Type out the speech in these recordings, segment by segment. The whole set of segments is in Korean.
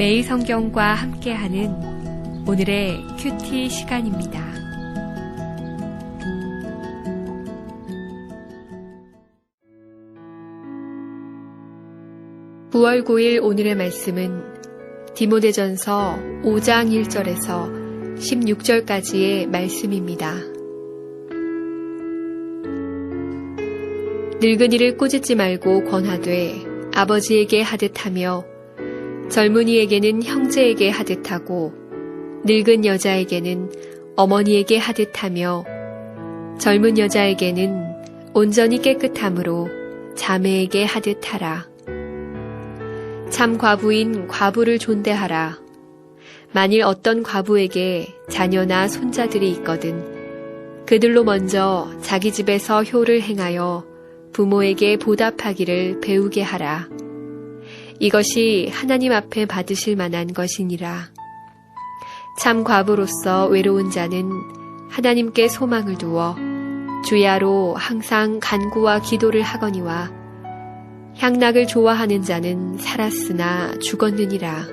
매일 성경과 함께하는 오늘의 큐티 시간입니다. 9월 9일 오늘의 말씀은 디모데전서 5장 1절에서 16절까지의 말씀입니다. 늙은이를 꾸짖지 말고 권하되 아버지에게 하듯 하며 젊은이에게는 형제에게 하듯 하고 늙은 여자에게는 어머니에게 하듯 하며 젊은 여자에게는 온전히 깨끗함으로 자매에게 하듯 하라. 참 과부인 과부를 존대하라. 만일 어떤 과부에게 자녀나 손자들이 있거든 그들로 먼저 자기 집에서 효를 행하여 부모에게 보답하기를 배우게 하라. 이것이 하나님 앞에 받으실 만한 것이니라. 참 과부로서 외로운 자는 하나님께 소망을 두어 주야로 항상 간구와 기도를 하거니와 향락을 좋아하는 자는 살았으나 죽었느니라.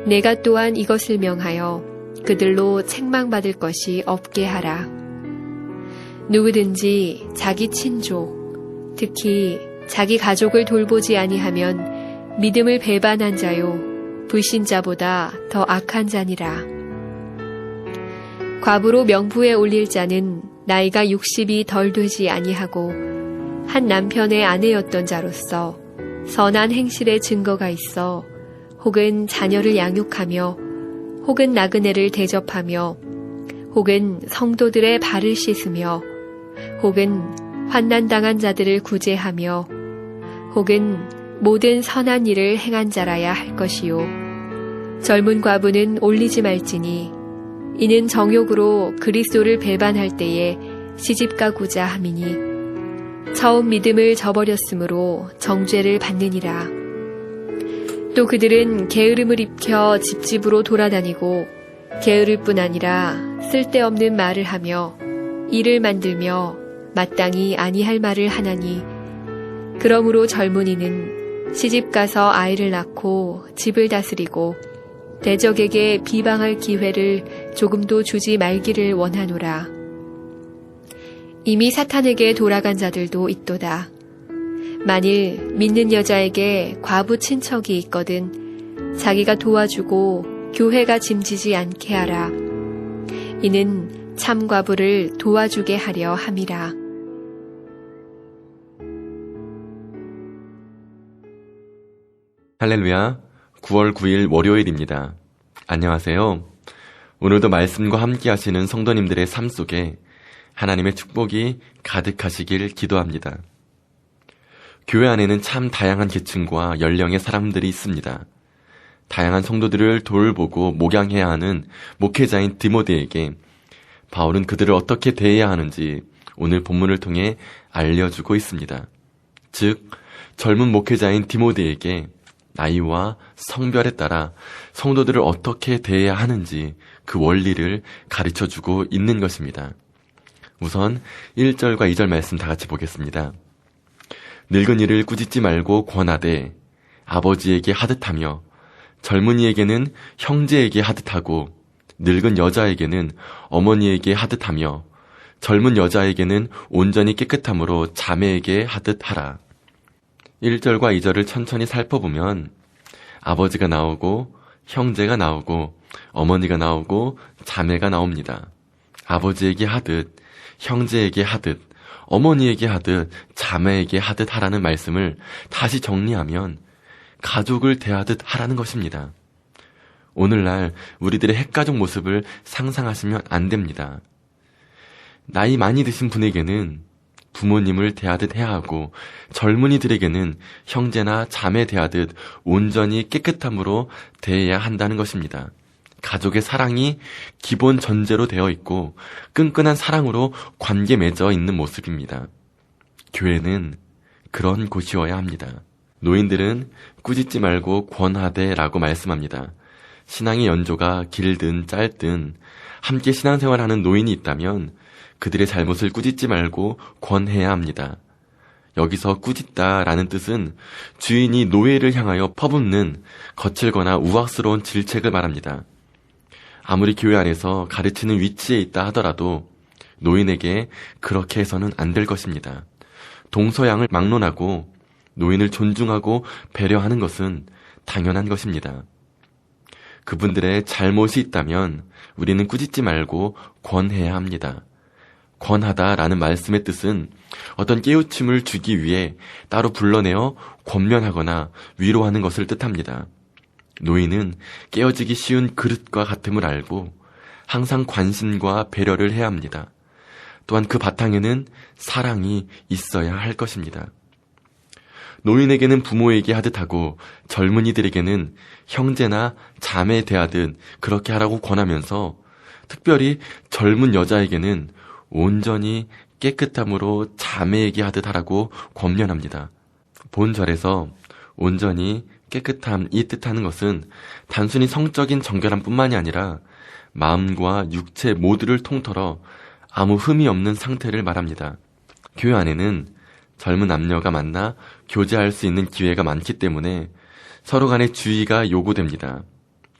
내가 또한 이것을 명하여 그들로 책망받을 것이 없게 하라. 누구든지 자기 친족, 특히 자기 가족을 돌보지 아니하면 믿음을 배반한 자요 불신자보다 더 악한 자니라. 과부로 명부에 올릴 자는 나이가 60이 덜 되지 아니하고 한 남편의 아내였던 자로서 선한 행실의 증거가 있어 혹은 자녀를 양육하며 혹은 나그네를 대접하며 혹은 성도들의 발을 씻으며 혹은 환난당한 자들을 구제하며 혹은 모든 선한 일을 행한 자라야 할 것이요 젊은 과부는 올리지 말지니 이는 정욕으로 그리스도를 배반할 때에 시집가고자 함이니 처음 믿음을 저버렸으므로 정죄를 받느니라. 또 그들은 게으름을 입혀 집집으로 돌아다니고 게으를 뿐 아니라 쓸데없는 말을 하며 일을 만들며 마땅히 아니할 말을 하나니 그러므로 젊은이는 시집가서 아이를 낳고 집을 다스리고 대적에게 비방할 기회를 조금도 주지 말기를 원하노라. 이미 사탄에게 돌아간 자들도 있도다. 만일 믿는 여자에게 과부 친척이 있거든 자기가 도와주고 교회가 짐지지 않게 하라. 이는 참 과부를 도와주게 하려 함이라. 할렐루야, 9월 9일 월요일입니다. 안녕하세요. 오늘도 말씀과 함께 하시는 성도님들의 삶 속에 하나님의 축복이 가득하시길 기도합니다. 교회 안에는 참 다양한 계층과 연령의 사람들이 있습니다. 다양한 성도들을 돌보고 목양해야 하는 목회자인 디모데에게 바울은 그들을 어떻게 대해야 하는지 오늘 본문을 통해 알려주고 있습니다. 즉, 젊은 목회자인 디모데에게 나이와 성별에 따라 성도들을 어떻게 대해야 하는지 그 원리를 가르쳐주고 있는 것입니다. 우선 1절과 2절 말씀 다 같이 보겠습니다. 늙은이를 꾸짖지 말고 권하되 아버지에게 하듯하며 젊은이에게는 형제에게 하듯하고 늙은 여자에게는 어머니에게 하듯하며 젊은 여자에게는 온전히 깨끗함으로 자매에게 하듯하라. 1절과 2절을 천천히 살펴보면 아버지가 나오고 형제가 나오고 어머니가 나오고 자매가 나옵니다. 아버지에게 하듯, 형제에게 하듯, 어머니에게 하듯, 자매에게 하듯 하라는 말씀을 다시 정리하면 가족을 대하듯 하라는 것입니다. 오늘날 우리들의 핵가족 모습을 상상하시면 안 됩니다. 나이 많이 드신 분에게는 부모님을 대하듯 해야 하고 젊은이들에게는 형제나 자매 대하듯 온전히 깨끗함으로 대해야 한다는 것입니다. 가족의 사랑이 기본 전제로 되어 있고 끈끈한 사랑으로 관계 맺어 있는 모습입니다. 교회는 그런 곳이어야 합니다. 노인들은 꾸짖지 말고 권하되 라고 말씀합니다. 신앙의 연조가 길든 짧든 함께 신앙생활하는 노인이 있다면 그들의 잘못을 꾸짖지 말고 권해야 합니다. 여기서 꾸짖다라는 뜻은 주인이 노예를 향하여 퍼붓는 거칠거나 우악스러운 질책을 말합니다. 아무리 교회 안에서 가르치는 위치에 있다 하더라도 노인에게 그렇게 해서는 안 될 것입니다. 동서양을 막론하고 노인을 존중하고 배려하는 것은 당연한 것입니다. 그분들의 잘못이 있다면 우리는 꾸짖지 말고 권해야 합니다. 권하다라는 말씀의 뜻은 어떤 깨우침을 주기 위해 따로 불러내어 권면하거나 위로하는 것을 뜻합니다. 노인은 깨어지기 쉬운 그릇과 같음을 알고 항상 관심과 배려를 해야 합니다. 또한 그 바탕에는 사랑이 있어야 할 것입니다. 노인에게는 부모에게 하듯 하고 젊은이들에게는 형제나 자매 대하듯 그렇게 하라고 권하면서 특별히 젊은 여자에게는 온전히 깨끗함으로 자매에게 하듯 하라고 권면합니다. 본절에서 온전히 깨끗함이 뜻하는 것은 단순히 성적인 정결함뿐만이 아니라 마음과 육체 모두를 통틀어 아무 흠이 없는 상태를 말합니다. 교회 안에는 젊은 남녀가 만나 교제할 수 있는 기회가 많기 때문에 서로 간의 주의가 요구됩니다.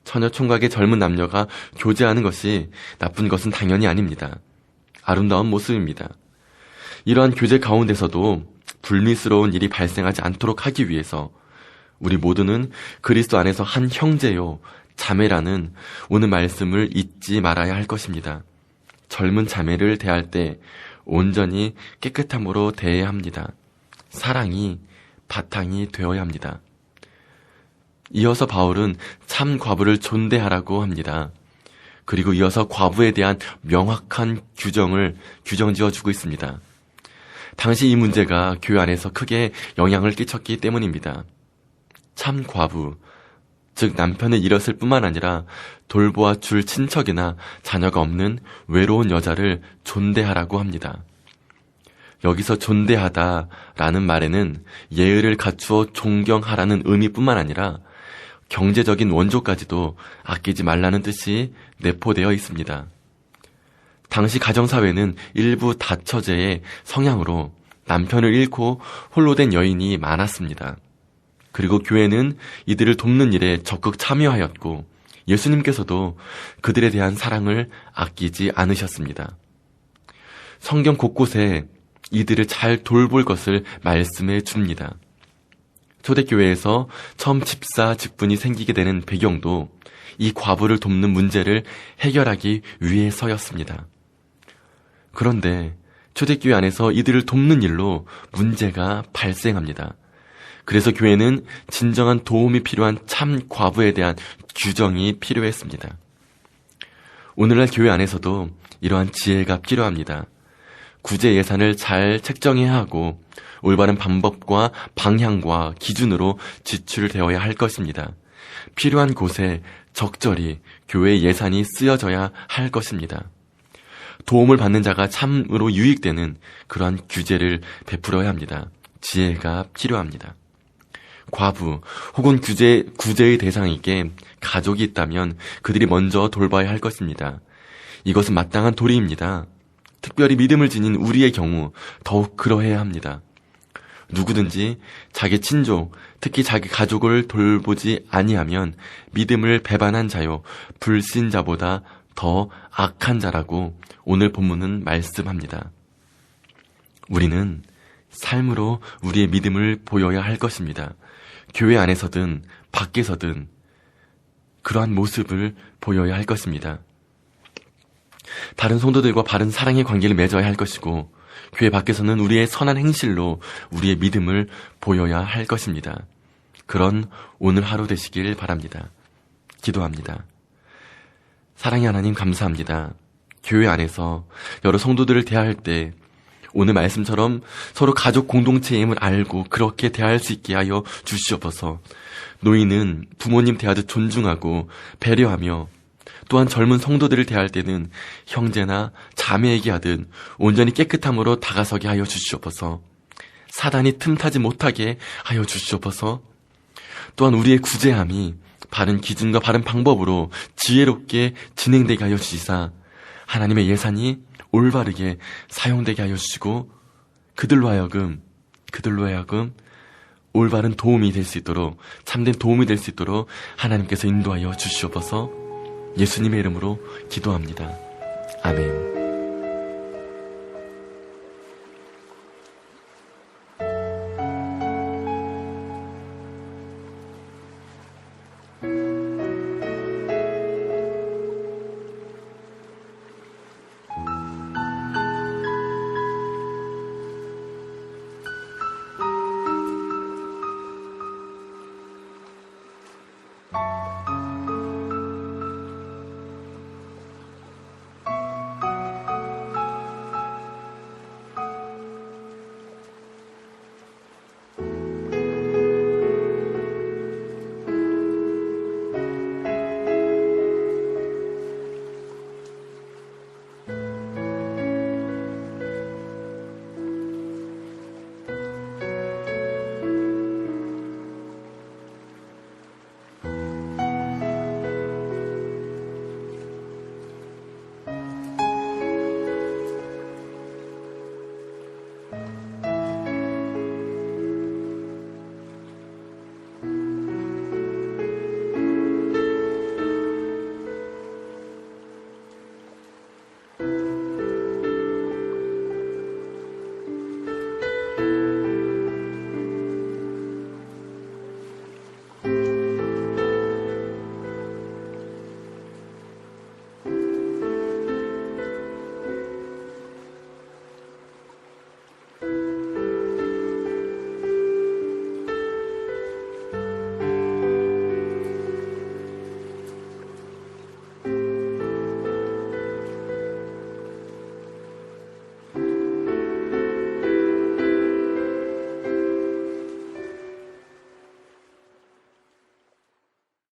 처녀 총각의 젊은 남녀가 교제하는 것이 나쁜 것은 당연히 아닙니다. 아름다운 모습입니다. 이러한 교제 가운데서도 불미스러운 일이 발생하지 않도록 하기 위해서 우리 모두는 그리스도 안에서 한 형제요, 자매라는 오늘 말씀을 잊지 말아야 할 것입니다. 젊은 자매를 대할 때 온전히 깨끗함으로 대해야 합니다. 사랑이 바탕이 되어야 합니다. 이어서 바울은 참 과부를 존대하라고 합니다. 그리고 이어서 과부에 대한 명확한 규정 지어주고 있습니다. 당시 이 문제가 교회 안에서 크게 영향을 끼쳤기 때문입니다. 참 과부, 즉 남편을 잃었을 뿐만 아니라 돌보아 줄 친척이나 자녀가 없는 외로운 여자를 존대하라고 합니다. 여기서 존대하다라는 말에는 예의를 갖추어 존경하라는 의미뿐만 아니라 경제적인 원조까지도 아끼지 말라는 뜻이 내포되어 있습니다. 당시 가정사회는 일부 다처제의 성향으로 남편을 잃고 홀로 된 여인이 많았습니다. 그리고 교회는 이들을 돕는 일에 적극 참여하였고 예수님께서도 그들에 대한 사랑을 아끼지 않으셨습니다. 성경 곳곳에 이들을 잘 돌볼 것을 말씀해 줍니다. 초대교회에서 처음 집사 직분이 생기게 되는 배경도 이 과부를 돕는 문제를 해결하기 위해서였습니다. 그런데 초대교회 안에서 이들을 돕는 일로 문제가 발생합니다. 그래서 교회는 진정한 도움이 필요한 참 과부에 대한 규정이 필요했습니다. 오늘날 교회 안에서도 이러한 지혜가 필요합니다. 구제 예산을 잘 책정해야 하고 올바른 방법과 방향과 기준으로 지출되어야 할 것입니다. 필요한 곳에 적절히 교회 예산이 쓰여져야 할 것입니다. 도움을 받는 자가 참으로 유익되는 그러한 규제를 베풀어야 합니다. 지혜가 필요합니다. 과부 혹은 구제의 대상에게 가족이 있다면 그들이 먼저 돌봐야 할 것입니다. 이것은 마땅한 도리입니다. 특별히 믿음을 지닌 우리의 경우 더욱 그러해야 합니다. 누구든지 자기 친족, 특히 자기 가족을 돌보지 아니하면 믿음을 배반한 자요 불신자보다 더 악한 자라고 오늘 본문은 말씀합니다. 우리는 삶으로 우리의 믿음을 보여야 할 것입니다. 교회 안에서든 밖에서든 그러한 모습을 보여야 할 것입니다. 다른 성도들과 바른 사랑의 관계를 맺어야 할 것이고 교회 밖에서는 우리의 선한 행실로 우리의 믿음을 보여야 할 것입니다. 그런 오늘 하루 되시길 바랍니다. 기도합니다. 사랑의 하나님 감사합니다. 교회 안에서 여러 성도들을 대할 때 오늘 말씀처럼 서로 가족 공동체임을 알고 그렇게 대할 수 있게 하여 주시옵소서. 노인은 부모님 대하듯 존중하고 배려하며 또한 젊은 성도들을 대할 때는 형제나 자매에게 하듯 온전히 깨끗함으로 다가서게 하여 주시옵소서. 사단이 틈타지 못하게 하여 주시옵소서. 또한 우리의 구제함이 바른 기준과 바른 방법으로 지혜롭게 진행되게 하여 주시사 하나님의 예산이 올바르게 사용되게 하여 주시고 그들로 하여금 그들로 하여금 올바른 도움이 될 수 있도록, 참된 도움이 될 수 있도록 하나님께서 인도하여 주시옵소서. 예수님의 이름으로 기도합니다. 아멘.